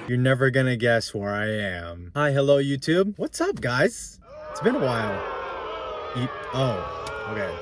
You're never gonna guess where I am. Hi, hello YouTube. What's up, guys? It's been a while. Oh, okay.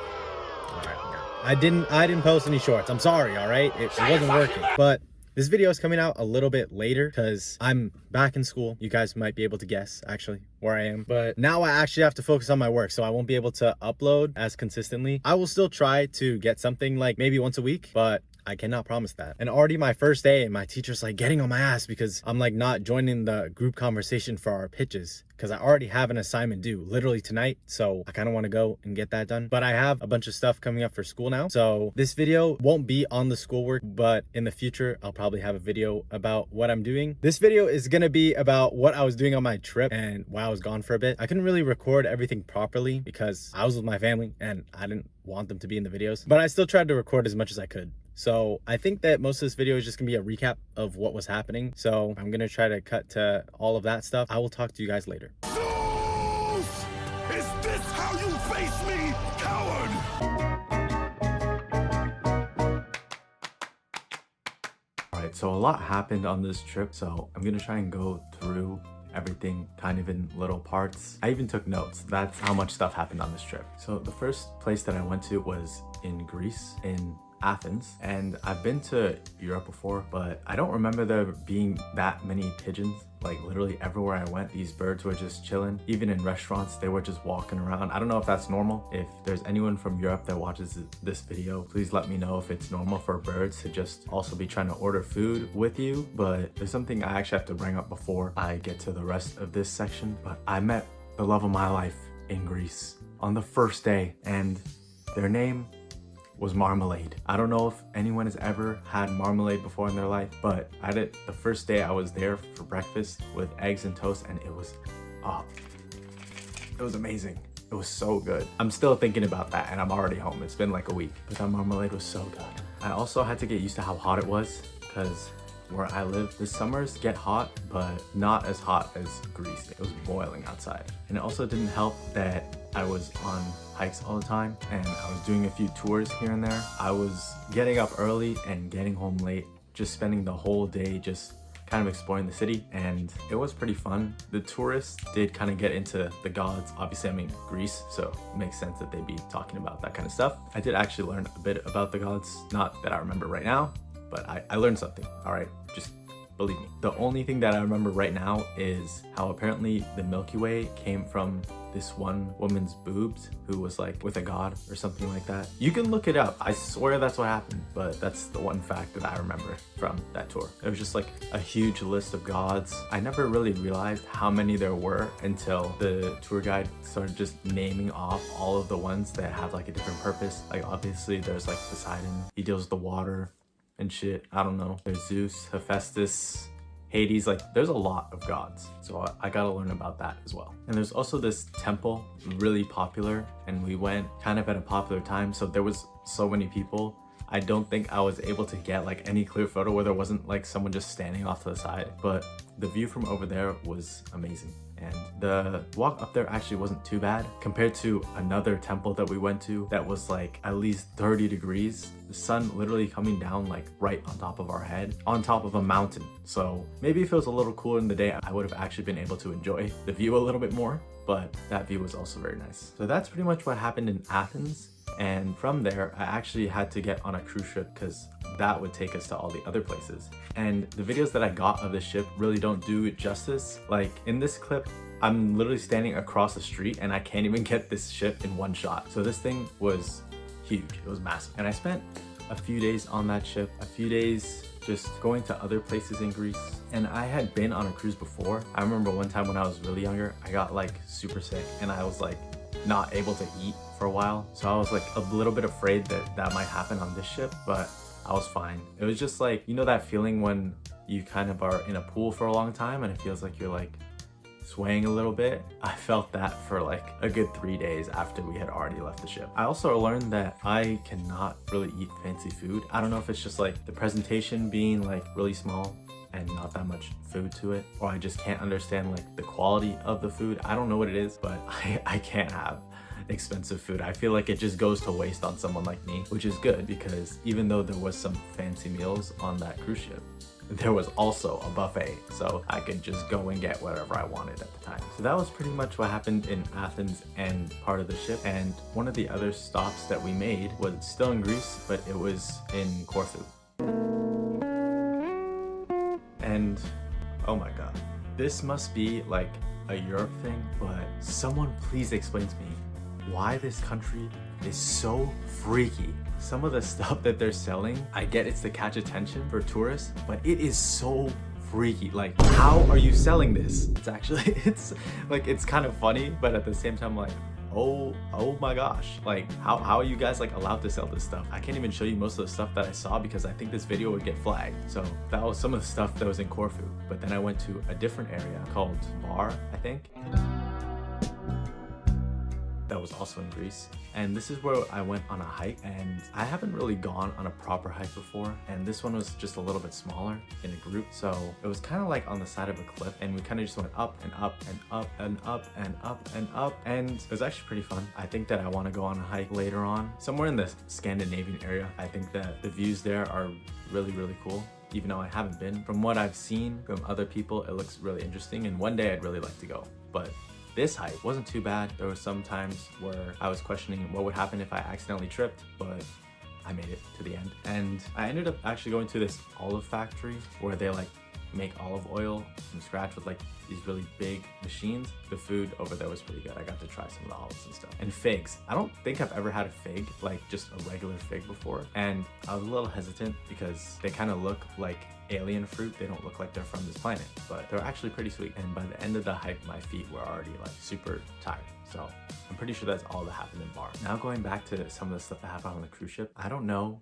All right. I didn't post any shorts. I'm sorry, all right? It wasn't working. But this video is coming out a little bit later because I'm back in school. You guys might be able to guess actually where I am. But now I actually have to focus on my work, so I won't be able to upload as consistently. I will still try to get something like maybe once a week, but I cannot promise that. And already my first day, and my teacher's like getting on my ass because I'm like not joining the group conversation for our pitches because I already have an assignment due literally tonight. So I kind of want to go and get that done. But I have a bunch of stuff coming up for school now. So this video won't be on the schoolwork, but in the future, I'll probably have a video about what I'm doing. This video is going to be about what I was doing on my trip and why I was gone for a bit. I couldn't really record everything properly because I was with my family and I didn't want them to be in the videos, but I still tried to record as much as I could. So I think that most of this video is just gonna be a recap of what was happening. So I'm gonna try to cut to all of that stuff. I will talk to you guys later. Zeus! Is this how you face me, coward? All right, so a lot happened on this trip, so I'm gonna try and go through everything kind of in little parts. I even took notes. That's how much stuff happened on this trip. So the first place that I went to was in Greece, in Athens, and I've been to Europe before, but I don't remember there being that many pigeons. Like literally everywhere I went, these birds were just chilling. Even in restaurants, they were just walking around. I don't know if that's normal. If there's anyone from Europe that watches this video, please let me know if it's normal for birds to just also be trying to order food with you. But there's something I actually have to bring up before I get to the rest of this section. But I met the love of my life in Greece on the first day, and their name was marmalade. I don't know if anyone has ever had marmalade before in their life, but I had it the first day I was there for breakfast with eggs and toast, and it was amazing. It was so good. I'm still thinking about that, and I'm already home. It's been like a week, but that marmalade was so good. I also had to get used to how hot it was because where I live, the summers get hot, but not as hot as Greece. It was boiling outside. And it also didn't help that I was on hikes all the time and I was doing a few tours here and there. I was getting up early and getting home late, just spending the whole day just kind of exploring the city, and it was pretty fun. The tourists did kind of get into the gods. Obviously, I'm in Greece, so it makes sense that they'd be talking about that kind of stuff. I did actually learn a bit about the gods, not that I remember right now, but I learned something, all right? Just believe me. The only thing that I remember right now is how apparently the Milky Way came from this one woman's boobs who was like with a god or something like that. You can look it up. I swear that's what happened, but that's the one fact that I remember from that tour. It was just like a huge list of gods. I never really realized how many there were until the tour guide started just naming off all of the ones that have like a different purpose. Like obviously there's like Poseidon, he deals with the water and shit. I don't know. There's Zeus, Hephaestus, Hades, like there's a lot of gods. So I gotta learn about that as well. And there's also this temple, really popular, and we went kind of at a popular time. So there was so many people. I don't think I was able to get like any clear photo where there wasn't like someone just standing off to the side, but the view from over there was amazing. And the walk up there actually wasn't too bad compared to another temple that we went to that was like at least 30 degrees. The sun literally coming down like right on top of our head, on top of a mountain. So maybe if it was a little cooler in the day, I would have actually been able to enjoy the view a little bit more, but that view was also very nice. So that's pretty much what happened in Athens. And from there, I actually had to get on a cruise ship because that would take us to all the other places. And the videos that I got of the ship really don't do it justice. Like in this clip, I'm literally standing across the street and I can't even get this ship in one shot. So this thing was huge, it was massive. And I spent a few days on that ship, a few days just going to other places in Greece. And I had been on a cruise before. I remember one time when I was really younger, I got like super sick and I was like not able to eat for a while. So I was like a little bit afraid that that might happen on this ship, but I was fine. It was just like, you know that feeling when you kind of are in a pool for a long time and it feels like you're like swaying a little bit? I felt that for like a good 3 days after we had already left the ship. I also learned that I cannot really eat fancy food. I don't know if it's just like the presentation being like really small and not that much food to it, or I just can't understand like the quality of the food. I don't know what it is, but I can't have expensive food. I feel like it just goes to waste on someone like me, which is good because even though there was some fancy meals on that cruise ship, there was also a buffet, so I could just go and get whatever I wanted at the time. So that was pretty much what happened in Athens and part of the ship. And one of the other stops that we made was still in Greece, but it was in Corfu. And oh my god, this must be like a Europe thing, but someone please explain to me why this country is so freaky. Some of the stuff that they're selling, I get it's to catch attention for tourists, but it is so freaky. Like, how are you selling this? It's actually, it's like, it's kind of funny, but at the same time, like, oh my gosh, like how are you guys like allowed to sell this stuff? I can't even show you most of the stuff that I saw because I think this video would get flagged. So that was some of the stuff that was in Corfu. But then I went to a different area called Bar, I think. That was also in Greece. And this is where I went on a hike, and I haven't really gone on a proper hike before, and this one was just a little bit smaller in a group, so it was kind of like on the side of a cliff, and we kind of just went up and up and up and up and up and up, and it was actually pretty fun. I think that I want to go on a hike later on somewhere in the Scandinavian area. I think that the views there are really cool. Even though I haven't been, from what I've seen from other people, it looks really interesting, and one day I'd really like to go. But this hike wasn't too bad. There were some times where I was questioning what would happen if I accidentally tripped, but I made it to the end. And I ended up actually going to this olive factory where they like make olive oil from scratch with like these really big machines. The food over there was pretty good. I got to try some of the olives and stuff. And figs. I don't think I've ever had a fig, like just a regular fig before. And I was a little hesitant because they kind of look like alien fruit. They don't look like they're from this planet, but they're actually pretty sweet. And by the end of the hike, my feet were already like super tired. So I'm pretty sure that's all that happened in Bar. Now going back to some of the stuff that happened on the cruise ship, I don't know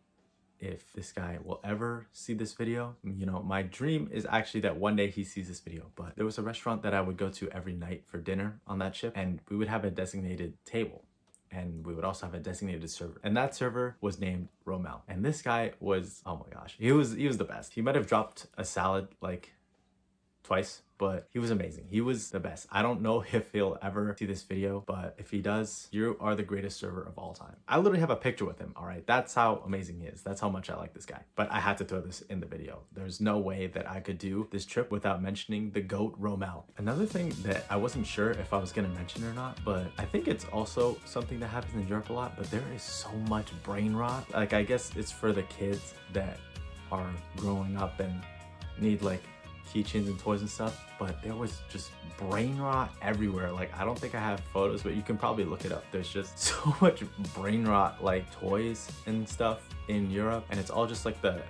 if this guy will ever see this video. You know, my dream is actually that one day he sees this video, but there was a restaurant that I would go to every night for dinner on that ship, and we would have a designated table. And we would also have a designated server. And that server was named Romil. And this guy was, oh my gosh, he was the best. He might have dropped a salad like twice, but he was amazing. He was the best. I don't know if he'll ever see this video, but if he does, you are the greatest server of all time. I literally have a picture with him, all right? That's how amazing he is. That's how much I like this guy. But I had to throw this in the video. There's no way that I could do this trip without mentioning the GOAT Romil. Another thing that I wasn't sure if I was gonna mention or not, but I think it's also something that happens in Europe a lot, but there is so much brain rot. Like, I guess it's for the kids that are growing up and need like keychains and toys and stuff, but there was just brain rot everywhere. Like, I don't think I have photos, but you can probably look it up. There's just so much brain rot, like toys and stuff in Europe, and it's all just like the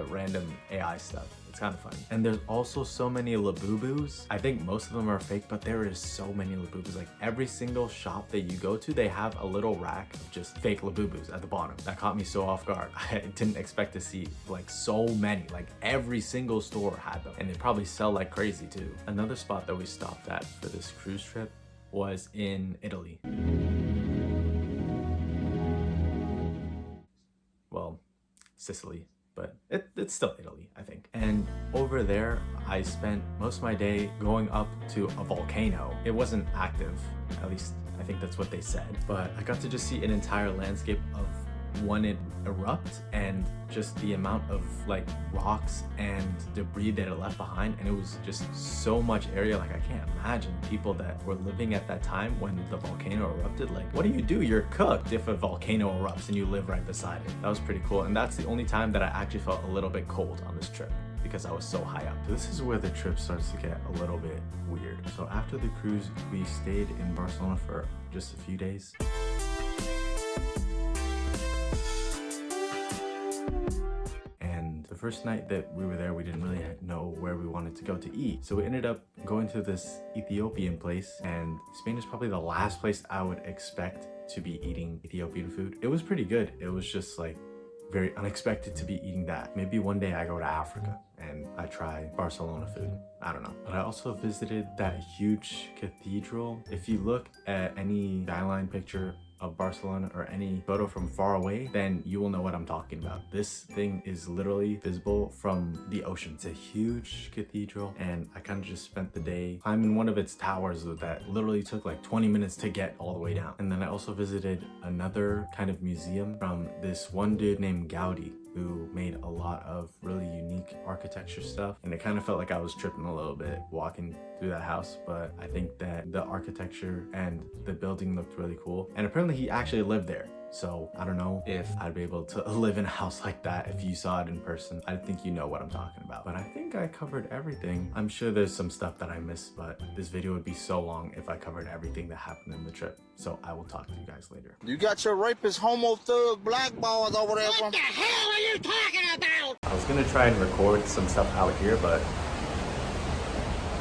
random AI stuff. It's kind of funny. And there's also so many Labubus. I think most of them are fake, but there is so many Labubus. Like, every single shop that you go to, they have a little rack of just fake Labubus at the bottom. That caught me so off guard. I didn't expect to see like so many. Like, every single store had them, and they probably sell like crazy too. Another spot that we stopped at for this cruise trip was in Italy. Well, Sicily, but it's still Italy, I think. And over there, I spent most of my day going up to a volcano. It wasn't active, at least I think that's what they said, but I got to just see an entire landscape of when it erupts and just the amount of like rocks and debris that it left behind. And it was just so much area. Like, I can't imagine people that were living at that time when the volcano erupted. Like, what do? You're cooked if a volcano erupts and you live right beside it. That was pretty cool. And that's the only time that I actually felt a little bit cold on this trip, because I was so high up. So this is where the trip starts to get a little bit weird. So after the cruise, we stayed in Barcelona for just a few days. The first night that we were there, we didn't really know where we wanted to go to eat. So we ended up going to this Ethiopian place, and Spain is probably the last place I would expect to be eating Ethiopian food. It was pretty good. It was just like very unexpected to be eating that. Maybe one day I go to Africa and I try Barcelona food. I don't know. But I also visited that huge cathedral. If you look at any skyline picture of Barcelona or any photo from far away, then you will know what I'm talking about. This thing is literally visible from the ocean. It's a huge cathedral, and I kind of just spent the day climbing one of its towers that literally took like 20 minutes to get all the way down. And then I also visited another kind of museum from this one dude named Gaudi. who made a lot of really unique architecture stuff, and it kind of felt like I was tripping a little bit walking through that house, but I think that the architecture and the building looked really cool, and apparently he actually lived there. So I don't know if I'd be able to live in a house like that if you saw it in person. I think you know what I'm talking about. But I think I covered everything. I'm sure there's some stuff that I missed, but this video would be so long if I covered everything that happened in the trip. So I will talk to you guys later. You got your rapist, homo thug, blackballs over there. What the hell are you talking about? I was gonna try and record some stuff out here, but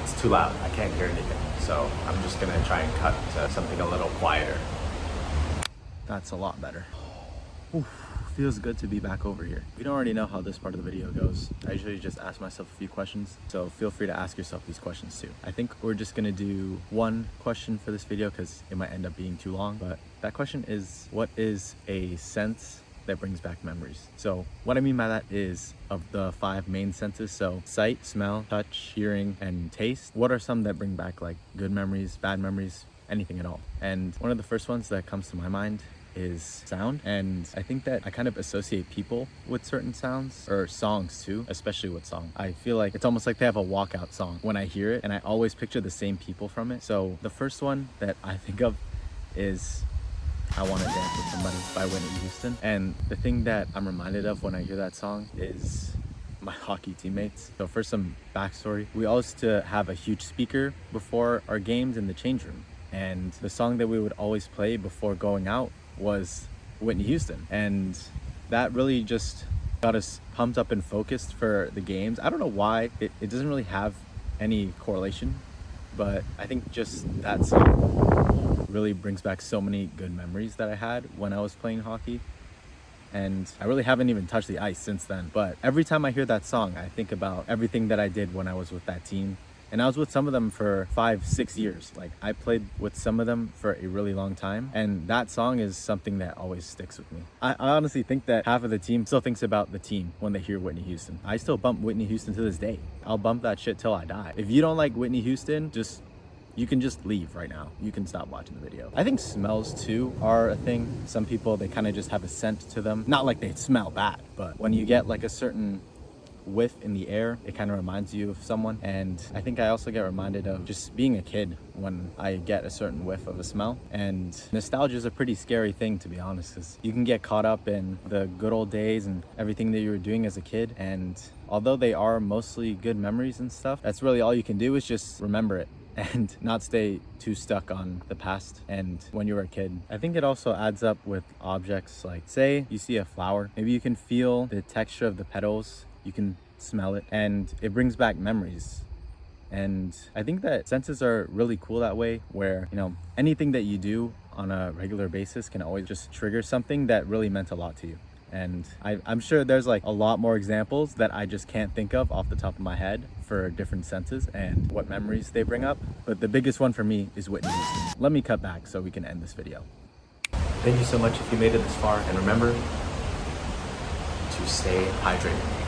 it's too loud. I can't hear anything. So I'm just gonna try and cut to something a little quieter. That's a lot better. Oof, feels good to be back over here. If you don't already know how this part of the video goes, I usually just ask myself a few questions, so feel free to ask yourself these questions too. I think we're just gonna do one question for this video because it might end up being too long, but that question is, what is a sense that brings back memories? So what I mean by that is, of the 5 main senses, so sight, smell, touch, hearing, and taste, what are some that bring back like good memories, bad memories, anything at all? And one of the first ones that comes to my mind is sound, and I think that I kind of associate people with certain sounds, or songs too, especially with song. I feel like it's almost like they have a walkout song when I hear it, and I always picture the same people from it. So the first one that I think of is I Wanna Dance With Somebody by Whitney Houston. And the thing that I'm reminded of when I hear that song is my hockey teammates. So for some backstory, we all used to have a huge speaker before our games in the change room, and the song that we would always play before going out was Whitney Houston, and that really just got us pumped up and focused for the games. I don't know why, it doesn't really have any correlation, but I think just that song really brings back so many good memories that I had when I was playing hockey, and I really haven't even touched the ice since then. But every time I hear that song, I think about everything that I did when I was with that team. And I was with some of them for 5-6 years. Like, I played with some of them for a really long time. And that song is something that always sticks with me. I honestly think that half of the team still thinks about the team when they hear Whitney Houston. I still bump Whitney Houston to this day. I'll bump that shit till I die. If you don't like Whitney Houston, you can just leave right now. You can stop watching the video. I think smells too are a thing. Some people, they kind of just have a scent to them. Not like they smell bad, but when you get like a certain whiff in the air, it kind of reminds you of someone. And I think I also get reminded of just being a kid when I get a certain whiff of a smell. And nostalgia is a pretty scary thing, to be honest, because you can get caught up in the good old days and everything that you were doing as a kid. And although they are mostly good memories and stuff, that's really all you can do is just remember it and not stay too stuck on the past and when you were a kid. I think it also adds up with objects. Like, say you see a flower, maybe you can feel the texture of the petals, you can smell it, and it brings back memories. And I think that senses are really cool that way, where, you know, anything that you do on a regular basis can always just trigger something that really meant a lot to you. And I'm sure there's like a lot more examples that I just can't think of off the top of my head for different senses and what memories they bring up. But the biggest one for me is Whitney Houston. Let me cut back so we can end this video. Thank you so much if you made it this far, and remember to stay hydrated.